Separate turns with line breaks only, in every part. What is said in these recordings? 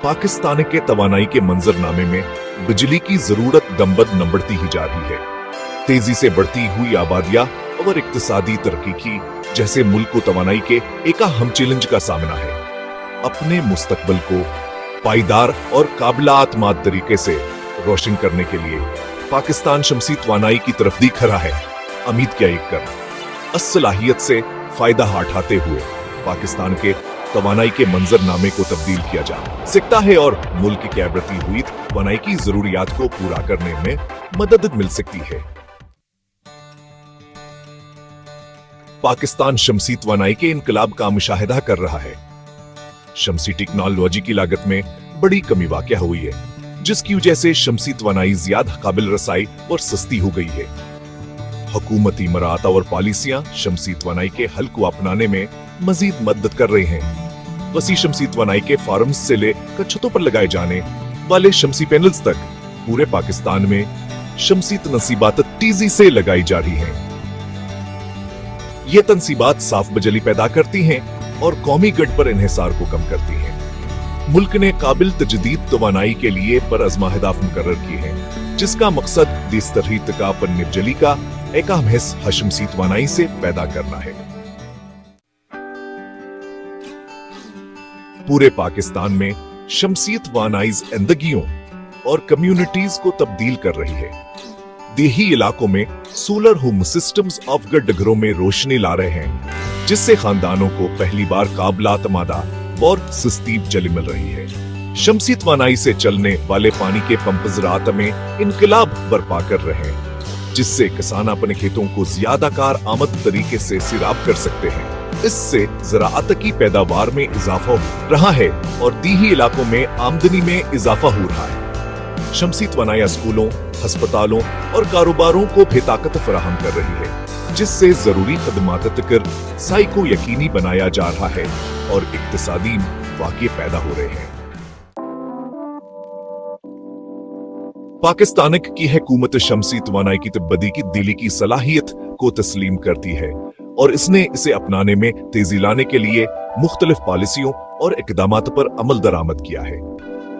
पाकिस्तान के तवानाई के मंजरनामे में बिजली की जरूरत दम बढ़ती ही जा रही है। तेजी से बढ़ती हुई आबादियां और इक्तिसादी तरक्की की जैसे मुल्क को तवानाई के एक अहम चैलेंज का सामना है। अपने मुस्तकबिल को पायदार और काबिल-ए-एतमाद तरीके से रोशन करने के लिए पाकिस्तान शमसी तवानाई की तरफ देख रहा है। उम्मीद क्या कर असलाहियत से फायदा उठाते हुए पाकिस्तान के तवानाई के मंजरनामे को तब्दील किया जा सकता है और मुल्क की बढ़ती हुई तवानाई की जरूरियात को पूरा करने में मदद मिल सकती है। पाकिस्तान शमसी तवानाई के इनकलाब का मुशाहिदा कर रहा है। शमसी टेक्नोलॉजी की लागत में बड़ी कमी वाक़या हुई है, जिसकी वजह से शमसी तवानाई ज्यादा काबिल रसाई और सस्ती हो गई है। हुकूमती मराहत और पॉलिसियां शमसी तवानाई के हल को अपनाने में मजीद मदद कर रही हैं। वसी शमसी तवानाई के फार्म्स से लेकर छतों पर लगाए जाने वाले शमसी पैनल्स तक पूरे पाकिस्तान में शमसी तनसीबात तेजी से लगाई जा रही हैं। ये तनसीबात साफ बिजली पैदा करती हैं और कौमी गढ़ पर इन्हिसार को कम करती हैं। मुल्क ने काबिल तजदीद तवानाई के लिए पर अज़मा अहदाफ मुकर्रर किए हैं, जिसका मकसद देश तरही तका पर बिजली का एक अहम हिस्सा शमसी तवानाई से पैदा करना है। पूरे पाकिस्तान में शमसी तवानाई जिंदगियों और कम्युनिटीज को तब्दील कर रही है। देही इलाकों में सोलर होम सिस्टम्स ऑफ घरों में रोशनी ला रहे हैं, जिससे खानदानों को पहली बार काबिल-ए-एतमाद और सस्ती बिजली मिल रही है। शमसी तवानाई से चलने वाले पानी के पंप ज़राअत में इनकलाब बर्पा कर रहे हैं, जिससे किसान अपने खेतों को ज्यादा कार आमद तरीके से सिराब कर सकते हैं। इससे ज़राअत की पैदावार में इजाफा हो रहा है और दीही इलाकों में आमदनी में इजाफा हो रहा है। शमसी तवानाई स्कूलों, अस्पतालों और कारोबारों को बेताकत फराहम कर रही है, जिससे जरूरी खदमात तक साई को यकीनी बनाया जा रहा है और इक्तिसादी वाक़े पैदा हो रहे हैं। पाकिस्तान की हुकूमत शमसी तवानाई की तब्दीली की दिली की सलाहियत को तस्लीम करती है और इसने इसे अपनाने में तेजी लाने के लिए मुख्तलिफ पॉलिसियों और इकदामात पर अमल दरामद किया है।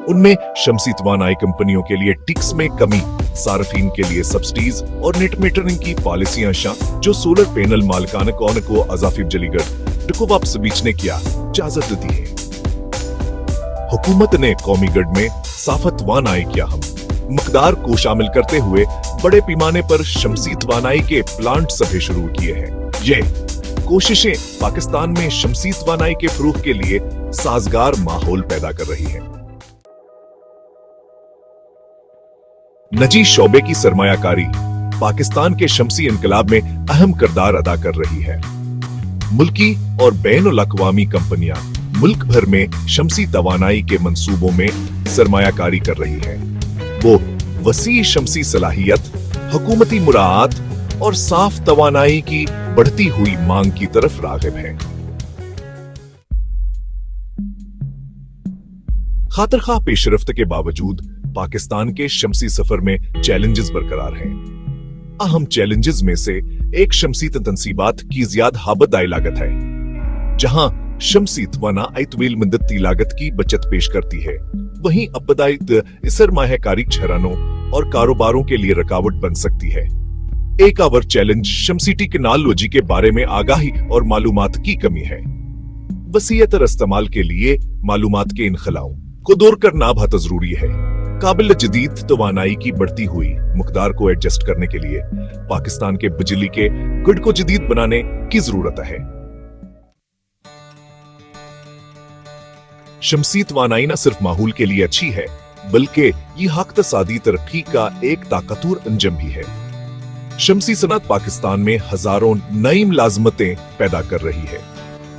उनमें शमसी तवानाई कंपनियों के लिए टैक्स में कमी, सार्फिन के लिए सब्सिडीज और नेट मीटरिंग की पॉलिसियां शामिल, जो सोलर पैनल मालिकान को अजाफी बिजली को वापस बेचने की इजाजत देती है। हुकूमत ने कौमी गढ़ में साफ तवानाई की अहम मकदार को शामिल करते हुए बड़े पैमाने पर शमसी तवानाई के प्लांट सभे शुरू किए हैं। ये कोशिशें पाकिस्तान में शमसी तवानाई के फरोग के लिए साजगार माहौल पैदा कर रही है। निजी शोबे की सरमायाकारी पाकिस्तान के शमसी इनकलाब में अहम किरदार अदा कर रही है। मुल्की और बैनुल-अक़वामी कंपनियां मुल्क भर में शमसी तवानाई के मंसूबों में सरमायाकारी कर रही है। वो वसी शमसी सलाहियत, हुकूमती मुराआत और साफ तवानाई की बढ़ती हुई मांग की तरफ राग़िब है। खातिर-ख्वाह पेशरफ्त के बावजूद पाकिस्तान के शमसी सफर में चैलेंजेस बरकरार हैं। अहम चैलेंजेस में से एक शमसी तनसीबात की ज्यादा हाबदाई लागत है, जहां शमसी तवानाई तवील मुद्दती लागत की बचत पेश करती है। वहीं अपदाई सरमायाकारी घरानों और कारोबारों के लिए रुकावट बन सकती है। एक और चैलेंज शमसी टेक्नोलॉजी के बारे में आगाही और मालूमात की कमी है। वसीयतर इस्तेमाल के लिए मालूमात के इनखलाओं को दूर करना बहुत जरूरी है। काबिल जदीद तवानाई की बढ़ती हुई मकदार को एडजस्ट करने के लिए पाकिस्तान के बिजली के ग्रिड को जदीद बनाने की जरूरत है। शमसी तवानाई न सिर्फ माहौल के लिए अच्छी है, बल्कि ये इक़्तिसादी तरक्की का एक ताकतवर अंजम भी है। शमसी सनत पाकिस्तान में हजारों नई मुलाजमतें पैदा कर रही है।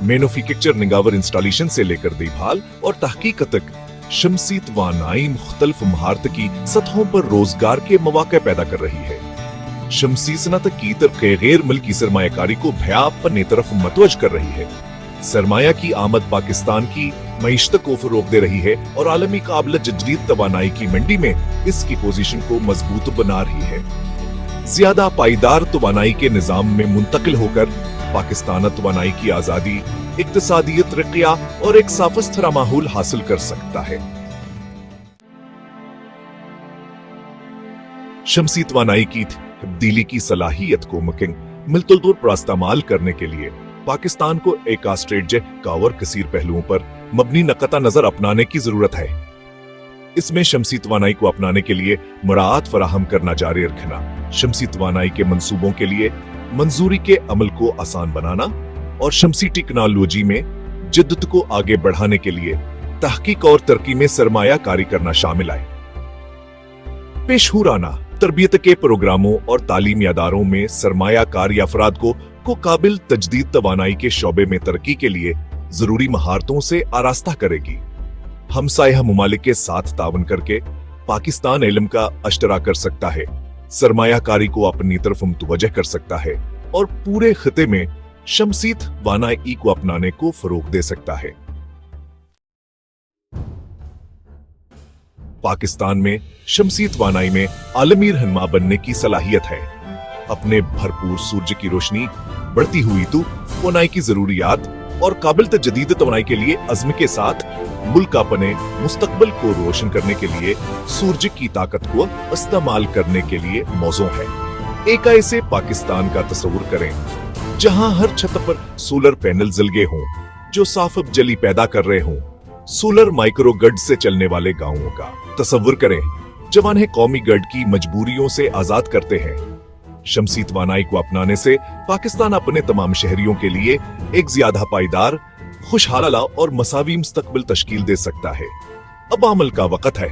मैन्युफैक्चर, निगावर, इंस्टॉलेशन से लेकर देखभाल और तहकीक तक शमसी तवानाई मुख्तलिफ महारत की सतहों पर रोजगार के मौके पैदा कर रही है। शमसी सनत की तरक्की गैर मुल्की सरमायाकारी को भयाब बनने तरफ मतवज्ज कर रही है। सरमाया की आमद पाकिस्तान की मईशत को फरोग दे रही है और आलमी काबिल जदीद तवानाई की मंडी में इसकी पोजीशन को मजबूत बना रही है। ज्यादा पायदार तवानाई के निजाम में मुंतकिल होकर पाकिस्तान तवानाई की आजादी, इक्तिसादी तरक्कियां और एक साफ सुथरा माहौल हासिल कर सकता है। शमसी तवानाई की तब्दीली की सलाहियत को मिलतुल पर इस्तेमाल करने के लिए पाकिस्तान को एक स्ट्रेटजिक और कसीर पहलुओं पर मबनी नक़ता नजर अपनाने की जरूरत है। इसमें शमसी तवानाई को अपनाने के लिए मुराद फराहम करना जारी रखना, शमसी तवानाई के मंसूबों के लिए मंजूरी के अमल को आसान बनाना और शमसी टेक्नोलॉजी में जिद्दत को आगे बढ़ाने के लिए तहकीक और तरक्की में सरमायाकारी करना शामिल है। पेशहूराना तरबियत के प्रोग्रामों और तालीमी अदारों में सरमायाकारी अफराद को काबिल तजदीद तवानाई के शोबे में तरक्की के लिए जरूरी महारतों से आरास्ता करेगी। हमसाया ममालिक के साथ तावन करके पाकिस्तान इल्म का अश्तरा कर सकता है, सरमायाकारी को अपनी तरफ मुतवज्जह कर सकता है और पूरे खिते में शमसी तवानाई को अपनाने को फरोग दे सकता है। पाकिस्तान में शमसी तवानाई में आलमी रहनुमा बनने की सलाहियत है। अपने भरपूर सूरज की रोशनी, बढ़ती हुई तवानाई की जरूरियात और काबिल तजदीद तवानाई के लिए अज़्म के साथ मुल्क अपने मुस्तकबिल को रोशन करने के लिए सूरज की ताकत को इस्तेमाल करने के लिए मौजूद है। एक ऐसे पाकिस्तान का तस्वुर करें जहां हर छत पर सोलर पैनल जलगे हों जो साफ बिजली पैदा कर रहे हों, सोलर माइक्रो ग्रिड से चलने वाले गांवों का तस्वुर करें जवान है कौमी ग्रिड की मजबूरियों से आजाद करते हैं। शमसी तवानाई को अपनाने से पाकिस्तान अपने तमाम शहरियों के लिए एक ज्यादा पायदार, खुशहाल और मसावी मुस्तकबिल तश्कील दे सकता है। अब अमल का वक्त है।